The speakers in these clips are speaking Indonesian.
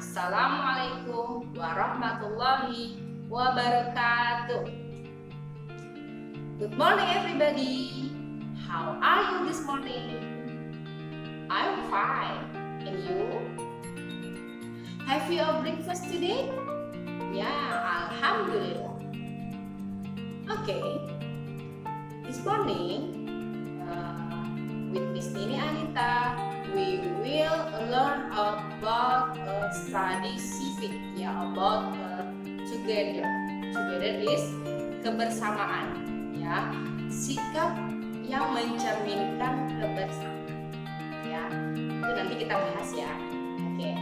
Assalamualaikum warahmatullahi wabarakatuh. Good morning everybody. How are you this morning? I'm fine. And you? Have you a breakfast today? Yeah, alhamdulillah. Okay. This morning with Miss Nini Anita, we will learn about study civic, about together. Together is kebersamaan, sikap yang mencerminkan kebersamaan, Itu nanti kita bahas ya. Okay.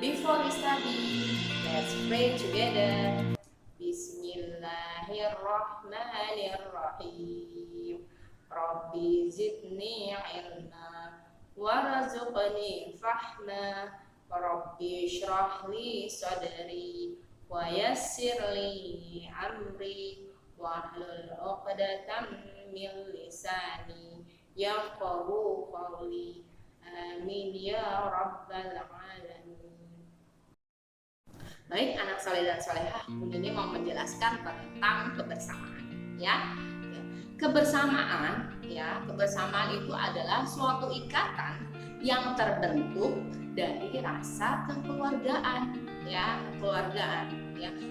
Before we study, let's pray together. Bismillahirrahmanirrahim. Rabbi zidni ilma warzuqni fahma Rabbi shrahli sadri wa yassirli amri wahlul 'uqdatam min lisani yafqahu qawli amin ya rabbal alamin. Baik anak saleh dan salehah, ini mau menjelaskan tentang kebersamaan, Kebersamaan, kebersamaan itu adalah suatu ikatan yang terbentuk dari rasa kekeluargaan, kekeluargaan.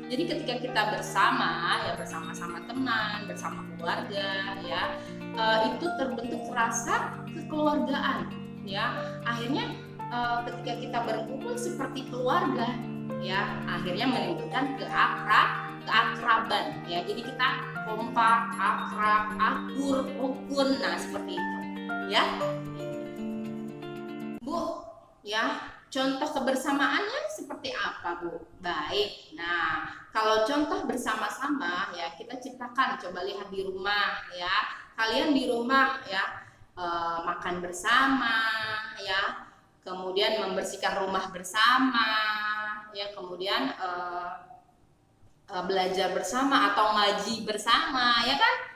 Jadi ketika kita bersama, bersama-sama teman, bersama keluarga, itu terbentuk rasa kekeluargaan, Akhirnya ketika kita berkumpul seperti keluarga, akhirnya menimbulkan keakraban, Jadi kita kompak, akrab, akur, rukun, seperti itu, Bu, contoh kebersamaannya seperti apa, Bu? Baik, kalau contoh bersama-sama, kita ciptakan, coba lihat di rumah, Kalian di rumah, makan bersama, kemudian membersihkan rumah bersama, kemudian belajar bersama atau ngaji bersama,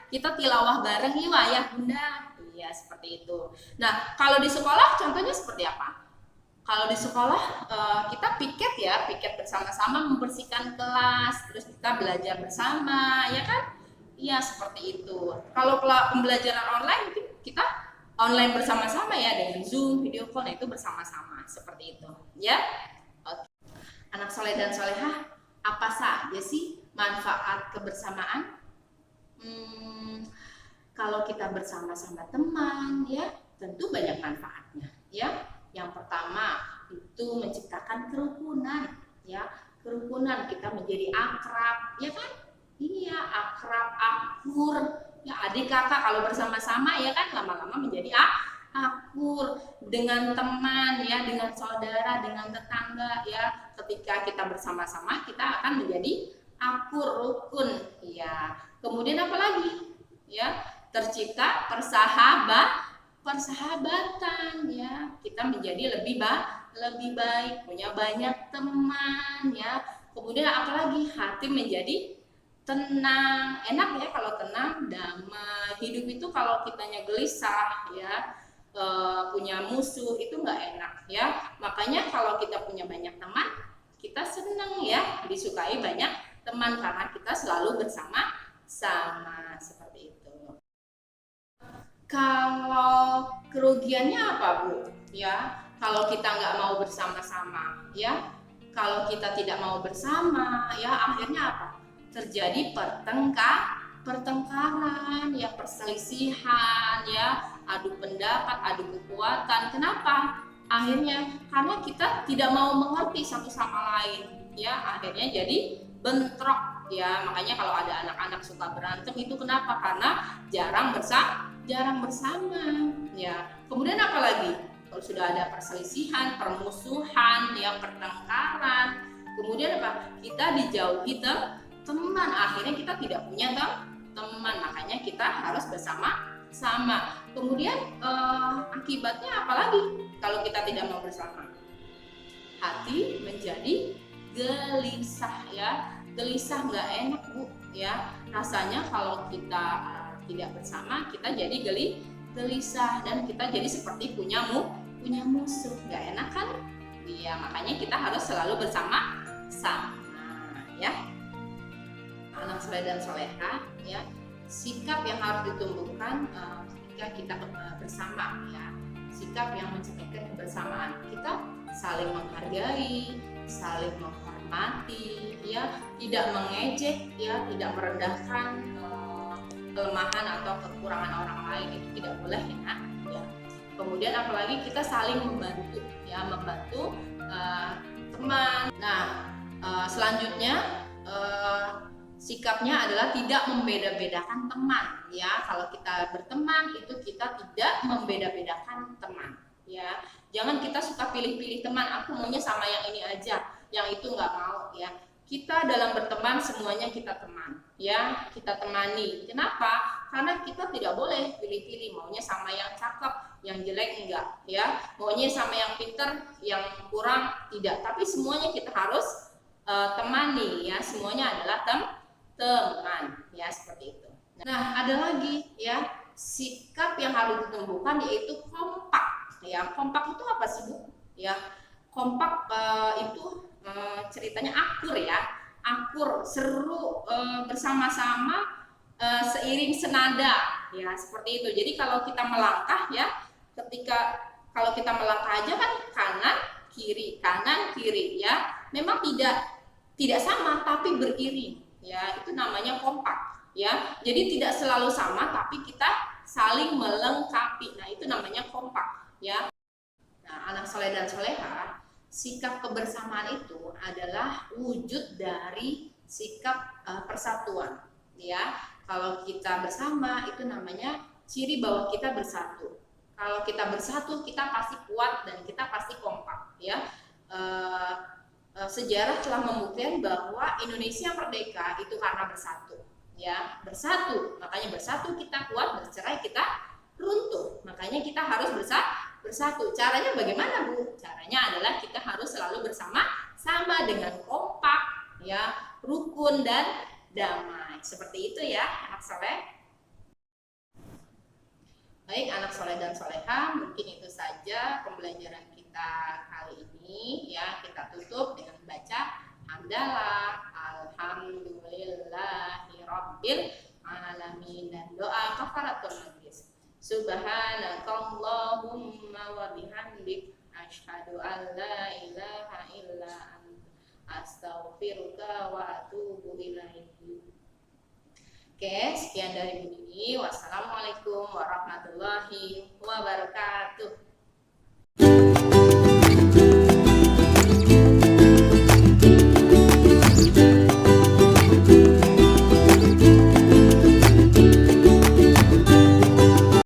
Kita tilawah bareng, ya Bunda, seperti itu. Nah, kalau di sekolah contohnya seperti apa? Kalau di sekolah kita piket bersama-sama membersihkan kelas, terus kita belajar bersama, Iya, seperti itu. Kalau pembelajaran online mungkin kita online bersama-sama dengan Zoom, video call, itu bersama-sama, seperti itu, Oke. Anak soleh dan solehah, apa saja sih manfaat kebersamaan? Kalau kita bersama-sama teman, tentu banyak manfaatnya, Yang pertama itu menciptakan kerukunan, Kerukunan, kita menjadi akrab, Iya, akrab, akur, adik kakak kalau bersama-sama, lama-lama menjadi akur dengan teman, dengan saudara, dengan tetangga, Ketika kita bersama-sama, kita akan menjadi akur, rukun, Kemudian apa lagi? Tercipta persahabatan, Kita menjadi lebih baik, punya banyak teman, Kemudian apalagi? Hati menjadi tenang, enak kalau tenang, damai. Hidup itu kalau kitanya gelisah, punya musuh, itu nggak enak, Makanya kalau kita punya banyak teman, kita senang, disukai banyak teman karena kita selalu bersama-sama, seperti itu. Kalau kerugiannya apa, Bu? Kalau kita nggak mau bersama-sama, kalau kita tidak mau bersama, akhirnya apa? Terjadi pertengkaran, perselisihan, adu pendapat, adu kekuatan. Kenapa? Akhirnya karena kita tidak mau mengerti satu sama lain, akhirnya jadi bentrok, Makanya kalau ada anak-anak suka berantem itu kenapa? Karena jarang bersama, Kemudian apa lagi? Kalau sudah ada perselisihan, permusuhan, pertengkaran, kemudian apa? Kita dijauhi teman, akhirnya kita tidak punya teman, makanya kita harus bersama-sama. Kemudian akibatnya apa lagi kalau kita tidak mau bersama? Hati menjadi gelisah, gelisah nggak enak, Bu, rasanya kalau kita tidak bersama, kita jadi gelisah dan kita jadi seperti punya musuh, nggak enak kan? Ya, makanya kita harus selalu bersama-sama ya. Anak soleh dan soleha ya, sikap yang harus ditumbuhkan ketika kita bersama ya, sikap yang mencerminkan kebersamaan. Kita saling menghargai, saling menghormati ya, tidak mengejek ya, tidak merendahkan kelemahan atau kekurangan orang lain, itu tidak boleh ya. Kemudian apalagi kita saling membantu ya, membantu teman. Nah, selanjutnya sikapnya adalah tidak membeda-bedakan teman ya. Kalau kita berteman itu kita tidak membeda-bedakan teman ya. Jangan kita suka pilih-pilih teman, aku maunya sama yang ini aja, yang itu nggak mau ya. Kita dalam berteman semuanya kita teman ya, kita temani. Kenapa? Karena kita tidak boleh pilih-pilih, maunya sama yang cakep, yang jelek enggak ya, maunya sama yang pinter, yang kurang tidak, tapi semuanya kita harus temani ya, semuanya adalah teman ya, seperti itu. Nah, ada lagi ya, sikap yang harus ditumbuhkan yaitu kompak ya. Kompak itu apa sih Bu? Ya, kompak itu ceritanya akur ya, akur, seru, bersama-sama, seiring senada ya, seperti itu. Jadi kalau kita melangkah ya, kalau kita melangkah aja kan kanan kiri ya, memang tidak sama tapi beriring ya, itu namanya kompak ya. Jadi tidak selalu sama tapi kita saling melengkapi, nah itu namanya kompak ya. Nah, anak soleh dan soleha, sikap kebersamaan itu adalah wujud dari sikap persatuan ya. Kalau kita bersama itu namanya ciri bahwa kita bersatu. Kalau kita bersatu kita pasti kuat dan kita pasti kompak ya. Sejarah telah membuktikan bahwa Indonesia merdeka itu karena bersatu ya, bersatu. Makanya bersatu kita kuat, bercerai kita runtuh. Makanya kita harus bersatu. Caranya bagaimana Bu? Caranya adalah kita harus selalu bersama-sama dengan kompak ya, rukun dan damai. Seperti itu ya anak soleh. Baik anak soleh dan soleha, mungkin itu saja pembelajaran kita kali ini ya. Kita tutup dengan baca hamdalah alhamdulillahirabbil alamin, dan doa kafaratul majlis. Subhanakallahumma wa bihamdik asyhadu an la ilaha illa anta astaghfiruka wa atubu ilaik. Oke, sekian dari Bu Nini. Wassalamualaikum warahmatullahi wabarakatuh.